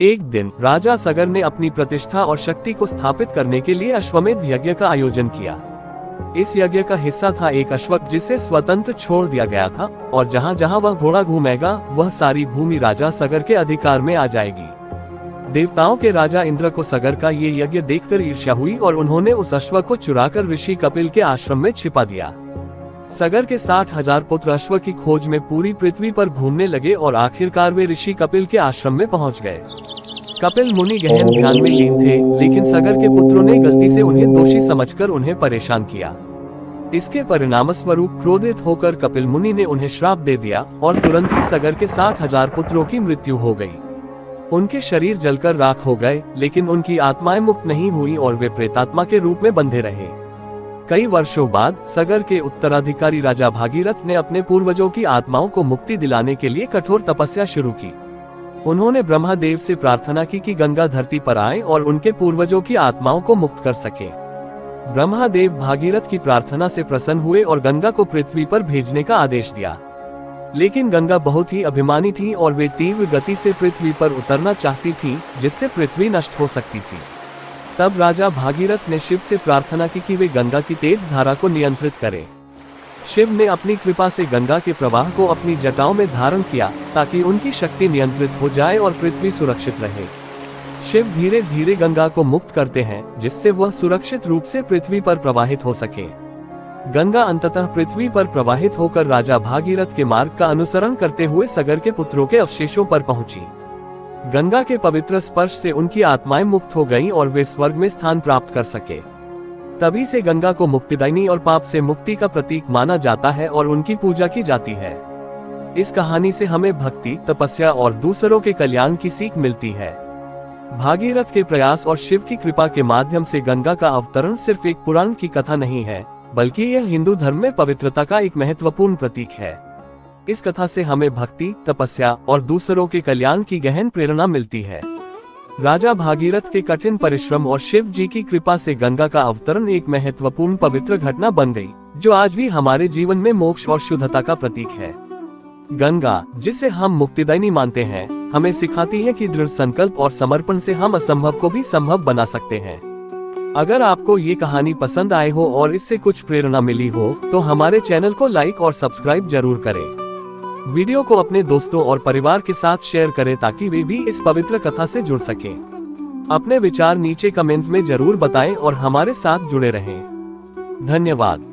एक दिन राजा सगर ने अपनी प्रतिष्ठा और शक्ति को स्थापित करने के लिए अश्वमेध यज्ञ का आयोजन किया। इस यज्ञ का हिस्सा था एक अश्वक जिसे स्वतंत्र छोड़ दिया गया था और जहां जहां वह घोड़ा घूमेगा वह सारी भूमि राजा सगर के अधिकार में आ जाएगी। देवताओं के राजा इंद्र को सगर का ये यज्ञ देखकर ईर्ष्या हुई और उन्होंने उस अश्व को चुराकर ऋषि कपिल के आश्रम में छिपा दिया। सगर के 60,000 पुत्र अश्व की खोज में पूरी पृथ्वी पर घूमने लगे और आखिरकार वे ऋषि कपिल के आश्रम में पहुंच गए। कपिल मुनि गहन ध्यान में लीन थे, लेकिन सगर के पुत्रों ने गलती से उन्हें दोषी समझकर उन्हें परेशान किया। इसके परिणामस्वरूप क्रोधित होकर कपिल मुनि ने उन्हें श्राप दे दिया और तुरंत ही सगर के 60,000 पुत्रों की मृत्यु हो गई। उनके शरीर जलकर राख हो गए, लेकिन उनकी आत्माएं मुक्त नहीं हुई और वे प्रेतात्मा के रूप में बंधे रहे। कई वर्षों बाद सगर के उत्तराधिकारी राजा भागीरथ ने अपने पूर्वजों की आत्माओं को मुक्ति दिलाने के लिए कठोर तपस्या शुरू की। उन्होंने ब्रह्मदेव से प्रार्थना की कि गंगा धरती पर आए और उनके पूर्वजों की आत्माओं को मुक्त कर सके। ब्रह्मदेव भागीरथ की प्रार्थना से प्रसन्न हुए और गंगा को पृथ्वी पर भेजने का आदेश दिया। लेकिन गंगा बहुत ही अभिमानी थी और वे तीव्र गति से पृथ्वी पर उतरना चाहती थी, जिससे पृथ्वी नष्ट हो सकती थी। तब राजा भागीरथ ने शिव से प्रार्थना की कि वे गंगा की तेज धारा को नियंत्रित करें। शिव ने अपनी कृपा से गंगा के प्रवाह को अपनी जटाओं में धारण किया ताकि उनकी शक्ति नियंत्रित हो जाए और पृथ्वी सुरक्षित रहे। शिव धीरे धीरे गंगा को मुक्त करते हैं, जिससे वह सुरक्षित रूप से पृथ्वी पर प्रवाहित हो सके। गंगा अंततः पृथ्वी पर प्रवाहित होकर राजा भागीरथ के मार्ग का अनुसरण करते हुए सगर के पुत्रों के अवशेषों पर पहुंची। गंगा के पवित्र स्पर्श से उनकी आत्माएं मुक्त हो गईं और वे स्वर्ग में स्थान प्राप्त कर सके। तभी से गंगा को मुक्तिदायिनी और पाप से मुक्ति का प्रतीक माना जाता है और उनकी पूजा की जाती है। इस कहानी से हमें भक्ति, तपस्या और दूसरों के कल्याण की सीख मिलती है। भागीरथ के प्रयास और शिव की कृपा के माध्यम से गंगा का अवतरण सिर्फ एक पुराण की कथा नहीं है, बल्कि यह हिंदू धर्म में पवित्रता का एक महत्वपूर्ण प्रतीक है। इस कथा से हमें भक्ति, तपस्या और दूसरों के कल्याण की गहन प्रेरणा मिलती है। राजा भागीरथ के कठिन परिश्रम और शिव जी की कृपा से गंगा का अवतरण एक महत्वपूर्ण पवित्र घटना बन गई, जो आज भी हमारे जीवन में मोक्ष और शुद्धता का प्रतीक है। गंगा, जिसे हम मुक्तिदायिनी मानते हैं, हमें सिखाती है कि दृढ़ संकल्प और समर्पण से हम असंभव को भी संभव बना सकते हैं। अगर आपको ये कहानी पसंद आए हो और इससे कुछ प्रेरणा मिली हो, तो हमारे चैनल को लाइक और सब्सक्राइब जरूर करें। वीडियो को अपने दोस्तों और परिवार के साथ शेयर करें ताकि वे भी इस पवित्र कथा से जुड़ सकें। अपने विचार नीचे कमेंट्स में जरूर बताएं और हमारे साथ जुड़े रहें। धन्यवाद।